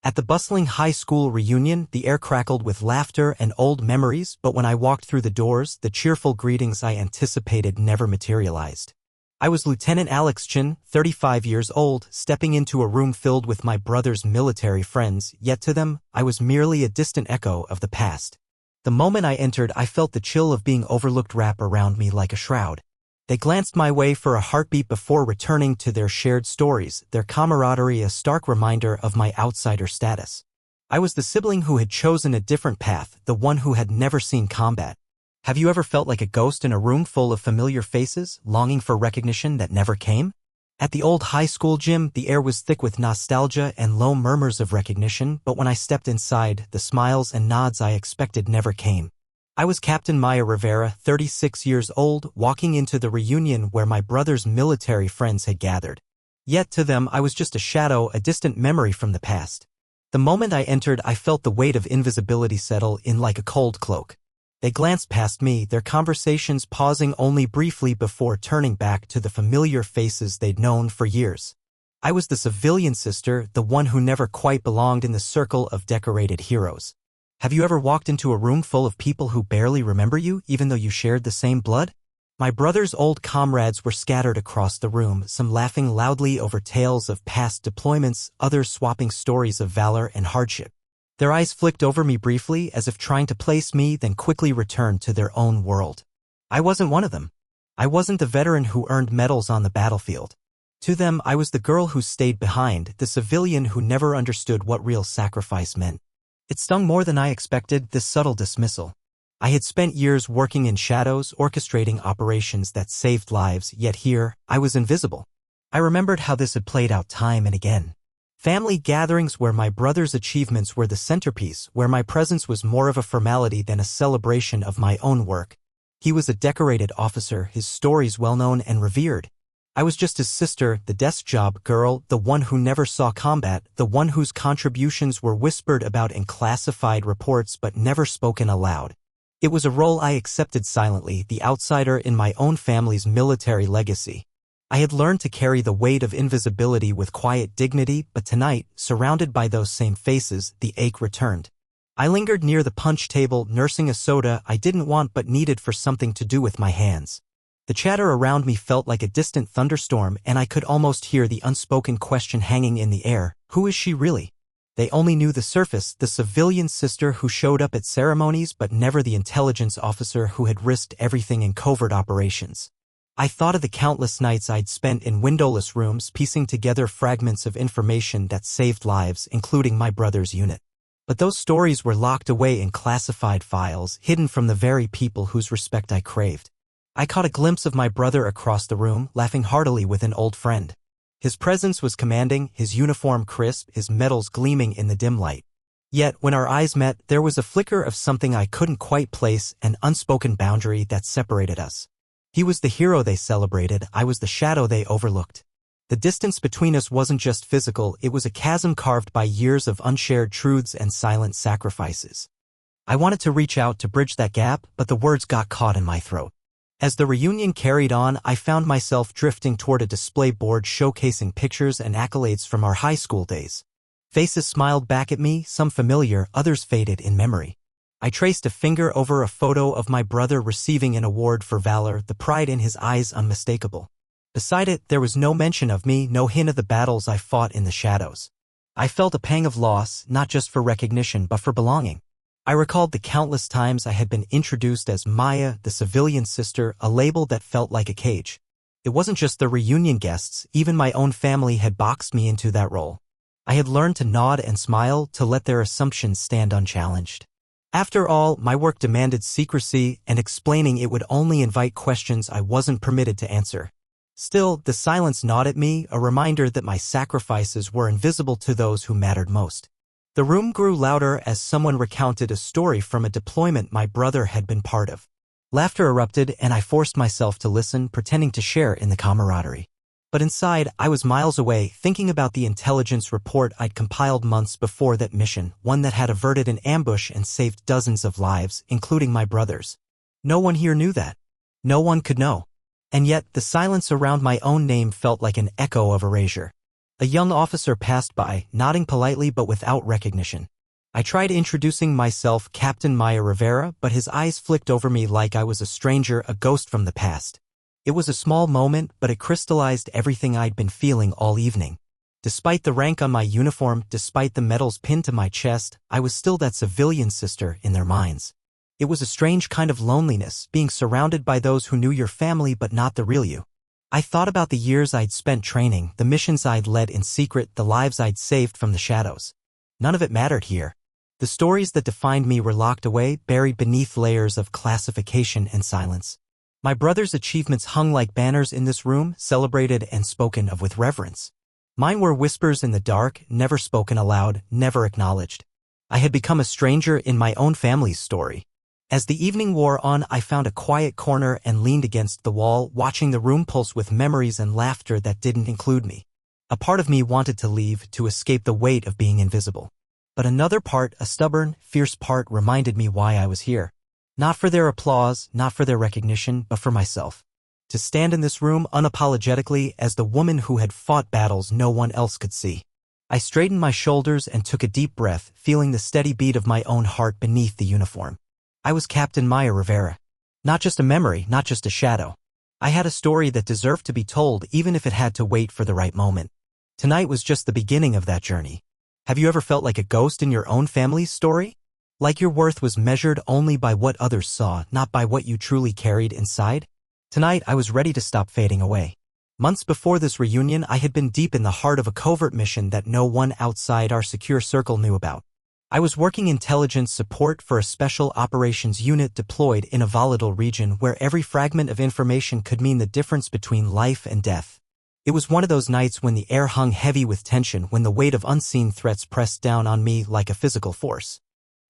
At the bustling high school reunion, the air crackled with laughter and old memories, but when I walked through the doors, the cheerful greetings I anticipated never materialized. I was Lieutenant Alex Chin, 35 years old, stepping into a room filled with my brother's military friends, yet to them, I was merely a distant echo of the past. The moment I entered, I felt the chill of being overlooked wrap around me like a shroud. They glanced my way for a heartbeat before returning to their shared stories, their camaraderie a stark reminder of my outsider status. I was the sibling who had chosen a different path, the one who had never seen combat. Have you ever felt like a ghost in a room full of familiar faces, longing for recognition that never came? At the old high school gym, the air was thick with nostalgia and low murmurs of recognition, but when I stepped inside, the smiles and nods I expected never came. I was Captain Maya Rivera, 36 years old, walking into the reunion where my brother's military friends had gathered. Yet to them, I was just a shadow, a distant memory from the past. The moment I entered, I felt the weight of invisibility settle in like a cold cloak. They glanced past me, their conversations pausing only briefly before turning back to the familiar faces they'd known for years. I was the civilian sister, the one who never quite belonged in the circle of decorated heroes. Have you ever walked into a room full of people who barely remember you, even though you shared the same blood? My brother's old comrades were scattered across the room, some laughing loudly over tales of past deployments, others swapping stories of valor and hardship. Their eyes flicked over me briefly, as if trying to place me, then quickly returned to their own world. I wasn't one of them. I wasn't the veteran who earned medals on the battlefield. To them, I was the girl who stayed behind, the civilian who never understood what real sacrifice meant. It stung more than I expected, this subtle dismissal. I had spent years working in shadows, orchestrating operations that saved lives, yet here, I was invisible. I remembered how this had played out time and again. Family gatherings where my brother's achievements were the centerpiece, where my presence was more of a formality than a celebration of my own work. He was a decorated officer, his stories well-known and revered. I was just his sister, the desk job girl, the one who never saw combat, the one whose contributions were whispered about in classified reports but never spoken aloud. It was a role I accepted silently, the outsider in my own family's military legacy. I had learned to carry the weight of invisibility with quiet dignity, but tonight, surrounded by those same faces, the ache returned. I lingered near the punch table, nursing a soda I didn't want but needed for something to do with my hands. The chatter around me felt like a distant thunderstorm, and I could almost hear the unspoken question hanging in the air. Who is she really? They only knew the surface, the civilian sister who showed up at ceremonies but never the intelligence officer who had risked everything in covert operations. I thought of the countless nights I'd spent in windowless rooms piecing together fragments of information that saved lives, including my brother's unit. But those stories were locked away in classified files, hidden from the very people whose respect I craved. I caught a glimpse of my brother across the room, laughing heartily with an old friend. His presence was commanding, his uniform crisp, his medals gleaming in the dim light. Yet, when our eyes met, there was a flicker of something I couldn't quite place, an unspoken boundary that separated us. He was the hero they celebrated, I was the shadow they overlooked. The distance between us wasn't just physical, it was a chasm carved by years of unshared truths and silent sacrifices. I wanted to reach out to bridge that gap, but the words got caught in my throat. As the reunion carried on, I found myself drifting toward a display board showcasing pictures and accolades from our high school days. Faces smiled back at me, some familiar, others faded in memory. I traced a finger over a photo of my brother receiving an award for valor, the pride in his eyes unmistakable. Beside it, there was no mention of me, no hint of the battles I fought in the shadows. I felt a pang of loss, not just for recognition but for belonging. I recalled the countless times I had been introduced as Maya, the civilian sister, a label that felt like a cage. It wasn't just the reunion guests, even my own family had boxed me into that role. I had learned to nod and smile, to let their assumptions stand unchallenged. After all, my work demanded secrecy, and explaining it would only invite questions I wasn't permitted to answer. Still, the silence gnawed at me, a reminder that my sacrifices were invisible to those who mattered most. The room grew louder as someone recounted a story from a deployment my brother had been part of. Laughter erupted, and I forced myself to listen, pretending to share in the camaraderie. But inside, I was miles away, thinking about the intelligence report I'd compiled months before that mission, one that had averted an ambush and saved dozens of lives, including my brother's. No one here knew that. No one could know. And yet, the silence around my own name felt like an echo of erasure. A young officer passed by, nodding politely but without recognition. I tried introducing myself, Captain Maya Rivera, but his eyes flicked over me like I was a stranger, a ghost from the past. It was a small moment, but it crystallized everything I'd been feeling all evening. Despite the rank on my uniform, despite the medals pinned to my chest, I was still that civilian sister in their minds. It was a strange kind of loneliness, being surrounded by those who knew your family but not the real you. I thought about the years I'd spent training, the missions I'd led in secret, the lives I'd saved from the shadows. None of it mattered here. The stories that defined me were locked away, buried beneath layers of classification and silence. My brother's achievements hung like banners in this room, celebrated and spoken of with reverence. Mine were whispers in the dark, never spoken aloud, never acknowledged. I had become a stranger in my own family's story. As the evening wore on, I found a quiet corner and leaned against the wall, watching the room pulse with memories and laughter that didn't include me. A part of me wanted to leave, to escape the weight of being invisible. But another part, a stubborn, fierce part, reminded me why I was here. Not for their applause, not for their recognition, but for myself. To stand in this room unapologetically as the woman who had fought battles no one else could see. I straightened my shoulders and took a deep breath, feeling the steady beat of my own heart beneath the uniform. I was Captain Maya Rivera. Not just a memory, not just a shadow. I had a story that deserved to be told even if it had to wait for the right moment. Tonight was just the beginning of that journey. Have you ever felt like a ghost in your own family's story? Like your worth was measured only by what others saw, not by what you truly carried inside? Tonight I was ready to stop fading away. Months before this reunion, I had been deep in the heart of a covert mission that no one outside our secure circle knew about. I was working intelligence support for a special operations unit deployed in a volatile region where every fragment of information could mean the difference between life and death. It was one of those nights when the air hung heavy with tension, when the weight of unseen threats pressed down on me like a physical force.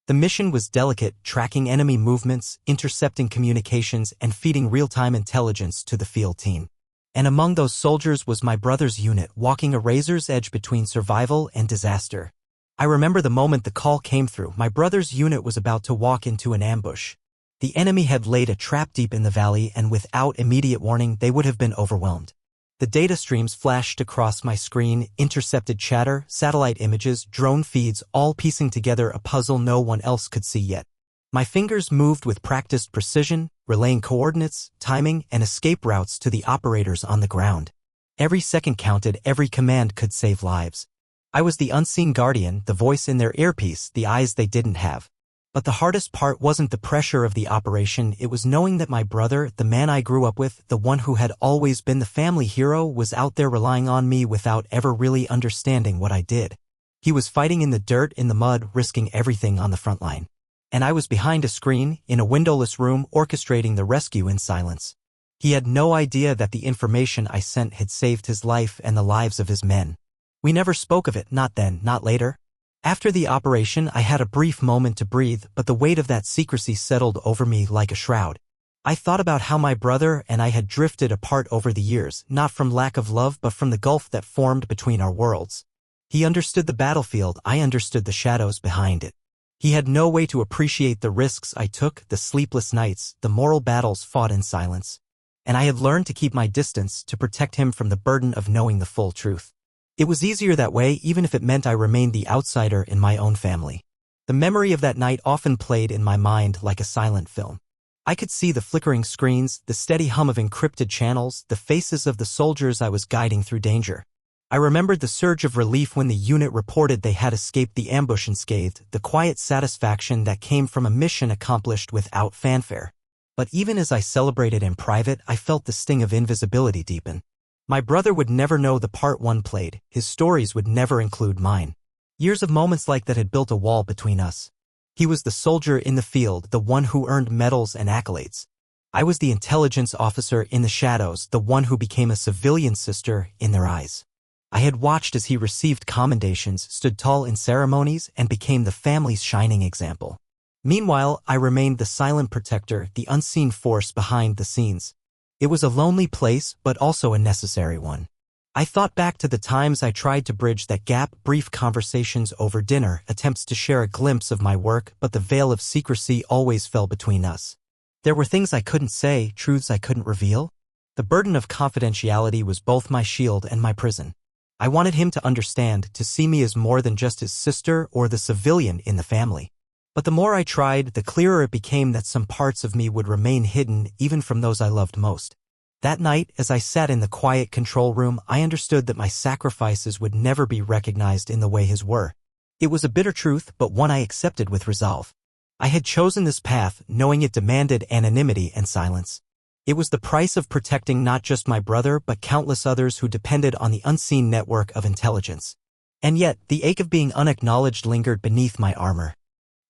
The mission was delicate, tracking enemy movements, intercepting communications, and feeding real-time intelligence to the field team. And among those soldiers was my brother's unit, walking a razor's edge between survival and disaster. I remember the moment the call came through. My brother's unit was about to walk into an ambush. The enemy had laid a trap deep in the valley, and without immediate warning, they would have been overwhelmed. The data streams flashed across my screen, intercepted chatter, satellite images, drone feeds, all piecing together a puzzle no one else could see yet. My fingers moved with practiced precision, relaying coordinates, timing, and escape routes to the operators on the ground. Every second counted, every command could save lives. I was the unseen guardian, the voice in their earpiece, the eyes they didn't have. But the hardest part wasn't the pressure of the operation, it was knowing that my brother, the man I grew up with, the one who had always been the family hero, was out there relying on me without ever really understanding what I did. He was fighting in the dirt, in the mud, risking everything on the front line. And I was behind a screen, in a windowless room, orchestrating the rescue in silence. He had no idea that the information I sent had saved his life and the lives of his men. We never spoke of it, not then, not later. After the operation, I had a brief moment to breathe, but the weight of that secrecy settled over me like a shroud. I thought about how my brother and I had drifted apart over the years, not from lack of love but from the gulf that formed between our worlds. He understood the battlefield, I understood the shadows behind it. He had no way to appreciate the risks I took, the sleepless nights, the moral battles fought in silence. And I had learned to keep my distance, to protect him from the burden of knowing the full truth. It was easier that way, even if it meant I remained the outsider in my own family. The memory of that night often played in my mind like a silent film. I could see the flickering screens, the steady hum of encrypted channels, the faces of the soldiers I was guiding through danger. I remembered the surge of relief when the unit reported they had escaped the ambush unscathed, the quiet satisfaction that came from a mission accomplished without fanfare. But even as I celebrated in private, I felt the sting of invisibility deepen. My brother would never know the part one played, his stories would never include mine. Years of moments like that had built a wall between us. He was the soldier in the field, the one who earned medals and accolades. I was the intelligence officer in the shadows, the one who became a civilian sister in their eyes. I had watched as he received commendations, stood tall in ceremonies, and became the family's shining example. Meanwhile, I remained the silent protector, the unseen force behind the scenes. It was a lonely place, but also a necessary one. I thought back to the times I tried to bridge that gap, brief conversations over dinner, attempts to share a glimpse of my work, but the veil of secrecy always fell between us. There were things I couldn't say, truths I couldn't reveal. The burden of confidentiality was both my shield and my prison. I wanted him to understand, to see me as more than just his sister or the civilian in the family. But the more I tried, the clearer it became that some parts of me would remain hidden even from those I loved most. That night, as I sat in the quiet control room, I understood that my sacrifices would never be recognized in the way his were. It was a bitter truth, but one I accepted with resolve. I had chosen this path, knowing it demanded anonymity and silence. It was the price of protecting not just my brother but countless others who depended on the unseen network of intelligence. And yet, the ache of being unacknowledged lingered beneath my armor.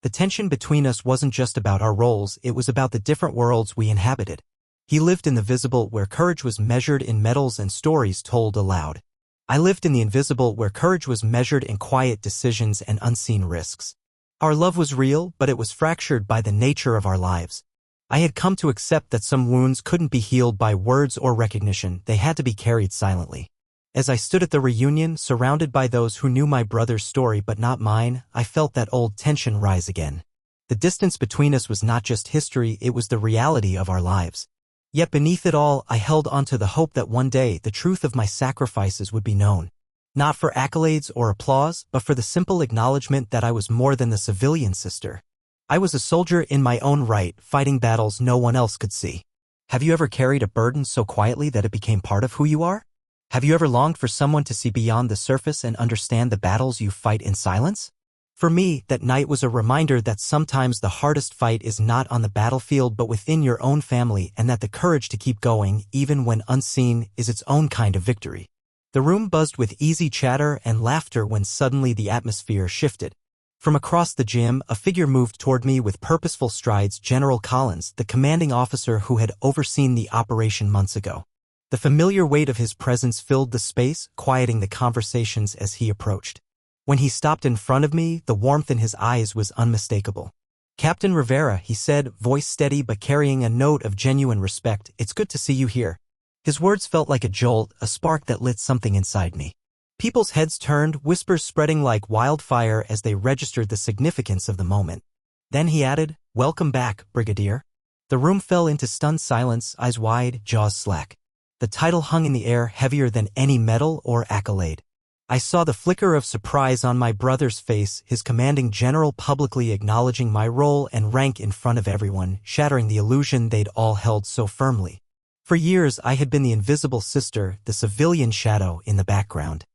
The tension between us wasn't just about our roles, it was about the different worlds we inhabited. He lived in the visible, where courage was measured in medals and stories told aloud. I lived in the invisible, where courage was measured in quiet decisions and unseen risks. Our love was real, but it was fractured by the nature of our lives. I had come to accept that some wounds couldn't be healed by words or recognition, they had to be carried silently. As I stood at the reunion, surrounded by those who knew my brother's story but not mine, I felt that old tension rise again. The distance between us was not just history, it was the reality of our lives. Yet beneath it all, I held onto the hope that one day the truth of my sacrifices would be known. Not for accolades or applause, but for the simple acknowledgement that I was more than the civilian sister. I was a soldier in my own right, fighting battles no one else could see. Have you ever carried a burden so quietly that it became part of who you are? Have you ever longed for someone to see beyond the surface and understand the battles you fight in silence? For me, that night was a reminder that sometimes the hardest fight is not on the battlefield but within your own family, and that the courage to keep going, even when unseen, is its own kind of victory. The room buzzed with easy chatter and laughter when suddenly the atmosphere shifted. From across the gym, a figure moved toward me with purposeful strides. General Collins, the commanding officer who had overseen the operation months ago. The familiar weight of his presence filled the space, quieting the conversations as he approached. When he stopped in front of me, the warmth in his eyes was unmistakable. "Captain Rivera," he said, voice steady but carrying a note of genuine respect, "it's good to see you here." His words felt like a jolt, a spark that lit something inside me. People's heads turned, whispers spreading like wildfire as they registered the significance of the moment. Then he added, "Welcome back, Brigadier." The room fell into stunned silence, eyes wide, jaws slack. The title hung in the air, heavier than any medal or accolade. I saw the flicker of surprise on my brother's face, his commanding general publicly acknowledging my role and rank in front of everyone, shattering the illusion they'd all held so firmly. For years, I had been the invisible sister, the civilian shadow in the background.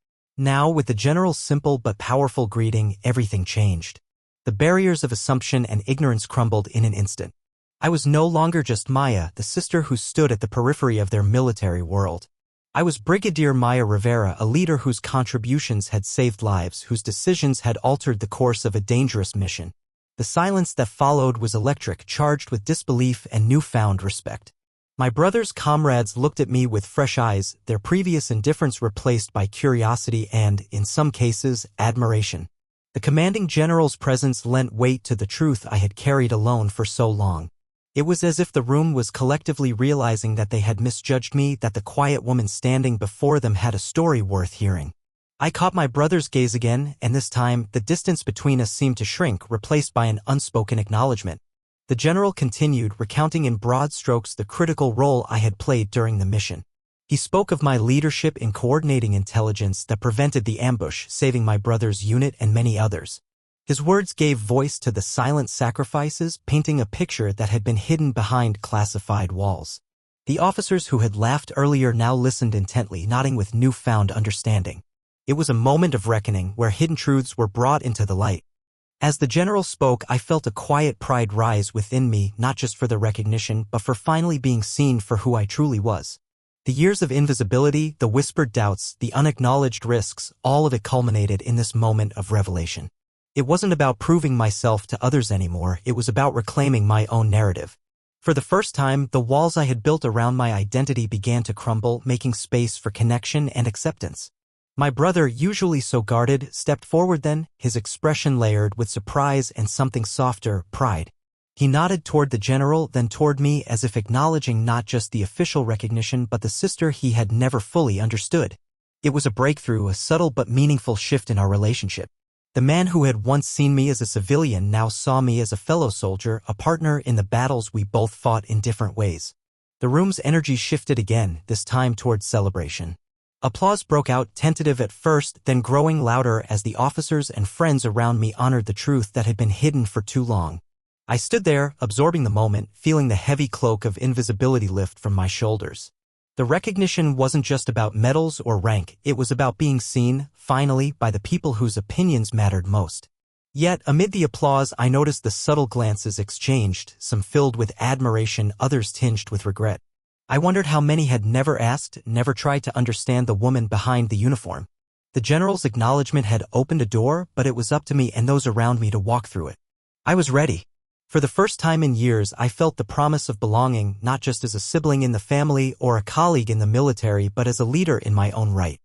Now, with the general's simple but powerful greeting, everything changed. The barriers of assumption and ignorance crumbled in an instant. I was no longer just Maya, the sister who stood at the periphery of their military world. I was Brigadier Maya Rivera, a leader whose contributions had saved lives, whose decisions had altered the course of a dangerous mission. The silence that followed was electric, charged with disbelief and newfound respect. My brother's comrades looked at me with fresh eyes, their previous indifference replaced by curiosity and, in some cases, admiration. The commanding general's presence lent weight to the truth I had carried alone for so long. It was as if the room was collectively realizing that they had misjudged me, that the quiet woman standing before them had a story worth hearing. I caught my brother's gaze again, and this time, the distance between us seemed to shrink, replaced by an unspoken acknowledgement. The general continued, recounting in broad strokes the critical role I had played during the mission. He spoke of my leadership in coordinating intelligence that prevented the ambush, saving my brother's unit and many others. His words gave voice to the silent sacrifices, painting a picture that had been hidden behind classified walls. The officers who had laughed earlier now listened intently, nodding with newfound understanding. It was a moment of reckoning, where hidden truths were brought into the light. As the general spoke, I felt a quiet pride rise within me, not just for the recognition, but for finally being seen for who I truly was. The years of invisibility, the whispered doubts, the unacknowledged risks, all of it culminated in this moment of revelation. It wasn't about proving myself to others anymore, it was about reclaiming my own narrative. For the first time, the walls I had built around my identity began to crumble, making space for connection and acceptance. My brother, usually so guarded, stepped forward then, his expression layered with surprise and something softer, pride. He nodded toward the general, then toward me, as if acknowledging not just the official recognition but the sister he had never fully understood. It was a breakthrough, a subtle but meaningful shift in our relationship. The man who had once seen me as a civilian now saw me as a fellow soldier, a partner in the battles we both fought in different ways. The room's energy shifted again, this time towards celebration. Applause broke out, tentative at first, then growing louder as the officers and friends around me honored the truth that had been hidden for too long. I stood there, absorbing the moment, feeling the heavy cloak of invisibility lift from my shoulders. The recognition wasn't just about medals or rank, it was about being seen, finally, by the people whose opinions mattered most. Yet, amid the applause, I noticed the subtle glances exchanged, some filled with admiration, others tinged with regret. I wondered how many had never asked, never tried to understand the woman behind the uniform. The general's acknowledgement had opened a door, but it was up to me and those around me to walk through it. I was ready. For the first time in years, I felt the promise of belonging, not just as a sibling in the family or a colleague in the military, but as a leader in my own right.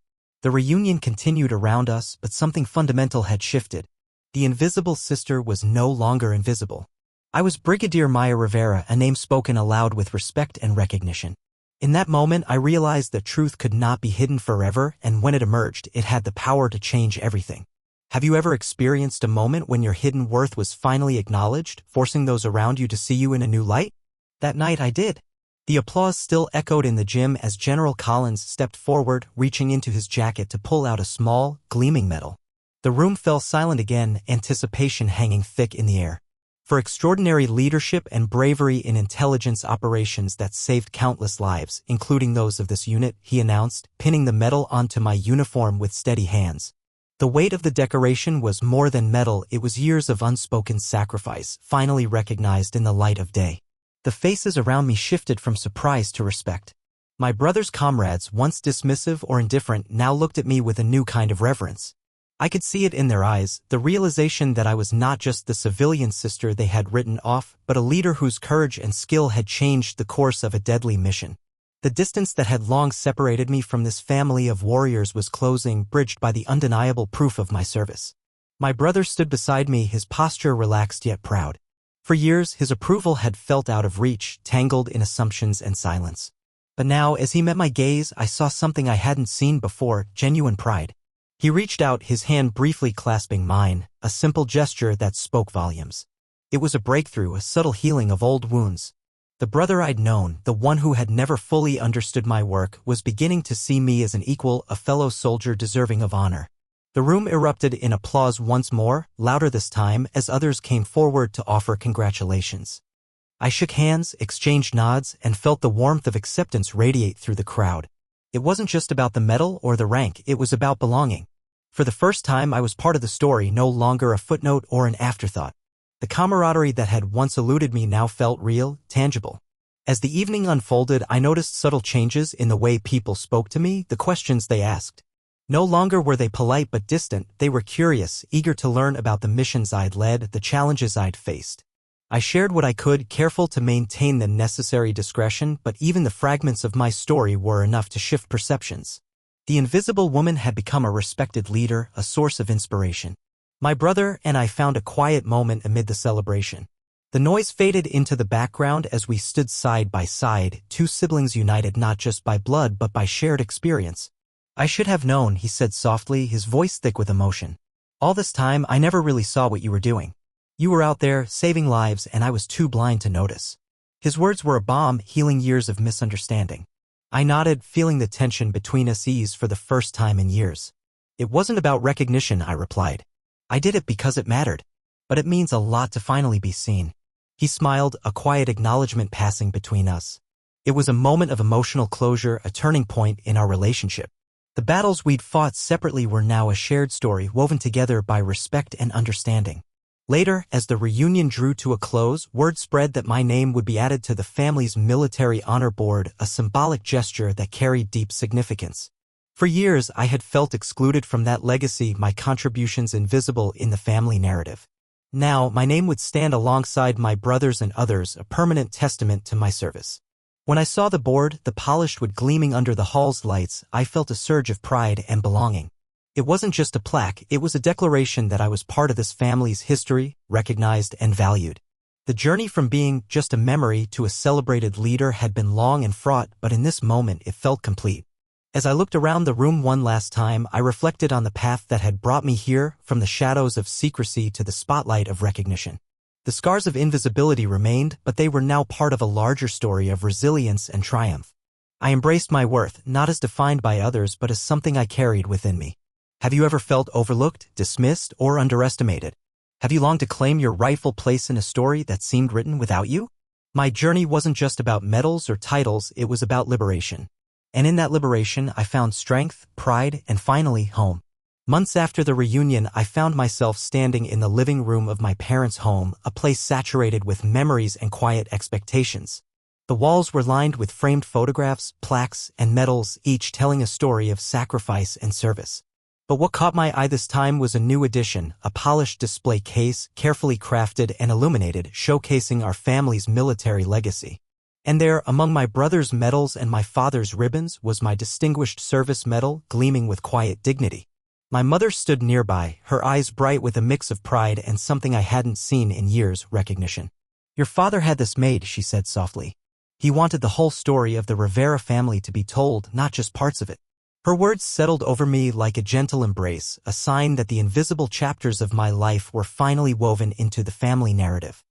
The reunion continued around us, but something fundamental had shifted. The invisible sister was no longer invisible. I was Brigadier Maya Rivera, a name spoken aloud with respect and recognition. In that moment, I realized that truth could not be hidden forever, and when it emerged, it had the power to change everything. Have you ever experienced a moment when your hidden worth was finally acknowledged, forcing those around you to see you in a new light? That night I did. The applause still echoed in the gym as General Collins stepped forward, reaching into his jacket to pull out a small, gleaming medal. The room fell silent again, anticipation hanging thick in the air. For extraordinary leadership and bravery in intelligence operations that saved countless lives, including those of this unit, he announced, pinning the medal onto my uniform with steady hands. The weight of the decoration was more than medal, it was years of unspoken sacrifice, finally recognized in the light of day. The faces around me shifted from surprise to respect. My brother's comrades, once dismissive or indifferent, now looked at me with a new kind of reverence. I could see it in their eyes, the realization that I was not just the civilian sister they had written off, but a leader whose courage and skill had changed the course of a deadly mission. The distance that had long separated me from this family of warriors was closing, bridged by the undeniable proof of my service. My brother stood beside me, his posture relaxed yet proud. For years, his approval had felt out of reach, tangled in assumptions and silence. But now, as he met my gaze, I saw something I hadn't seen before, genuine pride. He reached out, his hand briefly clasping mine, a simple gesture that spoke volumes. It was a breakthrough, a subtle healing of old wounds. The brother I'd known, the one who had never fully understood my work, was beginning to see me as an equal, a fellow soldier deserving of honor. The room erupted in applause once more, louder this time, as others came forward to offer congratulations. I shook hands, exchanged nods, and felt the warmth of acceptance radiate through the crowd. It wasn't just about the medal or the rank, it was about belonging. For the first time, I was part of the story, no longer a footnote or an afterthought. The camaraderie that had once eluded me now felt real, tangible. As the evening unfolded, I noticed subtle changes in the way people spoke to me, the questions they asked. No longer were they polite but distant, they were curious, eager to learn about the missions I'd led, the challenges I'd faced. I shared what I could, careful to maintain the necessary discretion, but even the fragments of my story were enough to shift perceptions. The invisible woman had become a respected leader, a source of inspiration. My brother and I found a quiet moment amid the celebration. The noise faded into the background as we stood side by side, two siblings united not just by blood but by shared experience. I should have known, he said softly, his voice thick with emotion. All this time, I never really saw what you were doing. You were out there, saving lives, and I was too blind to notice. His words were a balm, healing years of misunderstanding. I nodded, feeling the tension between us ease for the first time in years. It wasn't about recognition, I replied. I did it because it mattered. But it means a lot to finally be seen. He smiled, a quiet acknowledgement passing between us. It was a moment of emotional closure, a turning point in our relationship. The battles we'd fought separately were now a shared story woven together by respect and understanding. Later, as the reunion drew to a close, word spread that my name would be added to the family's military honor board, a symbolic gesture that carried deep significance. For years, I had felt excluded from that legacy, my contributions invisible in the family narrative. Now, my name would stand alongside my brothers and others, a permanent testament to my service. When I saw the board, the polished wood gleaming under the hall's lights, I felt a surge of pride and belonging. It wasn't just a plaque, it was a declaration that I was part of this family's history, recognized and valued. The journey from being just a memory to a celebrated leader had been long and fraught, but in this moment it felt complete. As I looked around the room one last time, I reflected on the path that had brought me here, from the shadows of secrecy to the spotlight of recognition. The scars of invisibility remained, but they were now part of a larger story of resilience and triumph. I embraced my worth, not as defined by others but as something I carried within me. Have you ever felt overlooked, dismissed, or underestimated? Have you longed to claim your rightful place in a story that seemed written without you? My journey wasn't just about medals or titles, it was about liberation. And in that liberation, I found strength, pride, and finally, home. Months after the reunion, I found myself standing in the living room of my parents' home, a place saturated with memories and quiet expectations. The walls were lined with framed photographs, plaques, and medals, each telling a story of sacrifice and service. But what caught my eye this time was a new addition, a polished display case, carefully crafted and illuminated, showcasing our family's military legacy. And there, among my brother's medals and my father's ribbons, was my Distinguished Service Medal, gleaming with quiet dignity. My mother stood nearby, her eyes bright with a mix of pride and something I hadn't seen in years, recognition. "Your father had this made," she said softly. "He wanted the whole story of the Rivera family to be told, not just parts of it." Her words settled over me like a gentle embrace, a sign that the invisible chapters of my life were finally woven into the family narrative.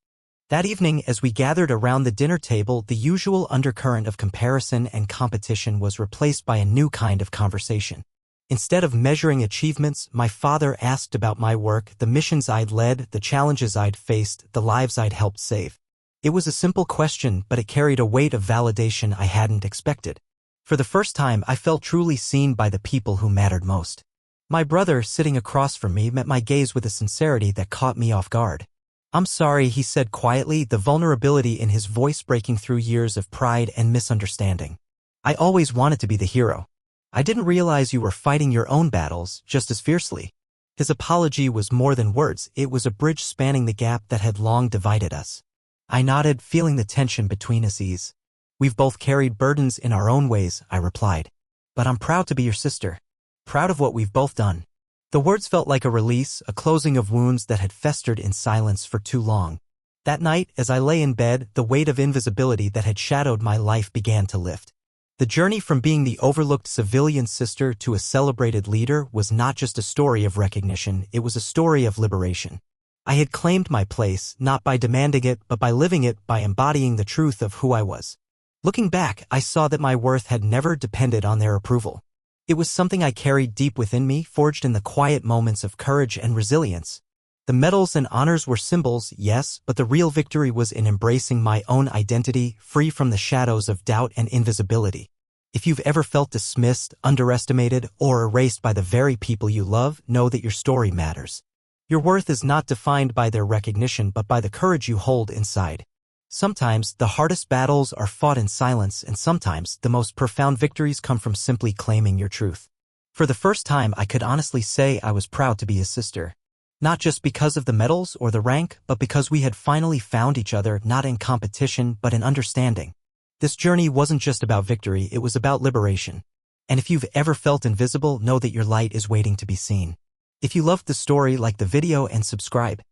That evening, as we gathered around the dinner table, the usual undercurrent of comparison and competition was replaced by a new kind of conversation. Instead of measuring achievements, my father asked about my work, the missions I'd led, the challenges I'd faced, the lives I'd helped save. It was a simple question, but it carried a weight of validation I hadn't expected. For the first time, I felt truly seen by the people who mattered most. My brother, sitting across from me, met my gaze with a sincerity that caught me off guard. "I'm sorry," he said quietly, the vulnerability in his voice breaking through years of pride and misunderstanding. "I always wanted to be the hero. I didn't realize you were fighting your own battles just as fiercely." His apology was more than words, it was a bridge spanning the gap that had long divided us. I nodded, feeling the tension between us ease. "We've both carried burdens in our own ways," I replied. "But I'm proud to be your sister. Proud of what we've both done." The words felt like a release, a closing of wounds that had festered in silence for too long. That night, as I lay in bed, the weight of invisibility that had shadowed my life began to lift. The journey from being the overlooked civilian sister to a celebrated leader was not just a story of recognition, it was a story of liberation. I had claimed my place, not by demanding it, but by living it, by embodying the truth of who I was. Looking back, I saw that my worth had never depended on their approval. It was something I carried deep within me, forged in the quiet moments of courage and resilience. The medals and honors were symbols, yes, but the real victory was in embracing my own identity, free from the shadows of doubt and invisibility. If you've ever felt dismissed, underestimated, or erased by the very people you love, know that your story matters. Your worth is not defined by their recognition but by the courage you hold inside. Sometimes the hardest battles are fought in silence, and sometimes the most profound victories come from simply claiming your truth. For the first time, I could honestly say I was proud to be his sister. Not just because of the medals or the rank, but because we had finally found each other, not in competition but in understanding. This journey wasn't just about victory, it was about liberation. And if you've ever felt invisible, know that your light is waiting to be seen. If you loved the story, like the video and subscribe.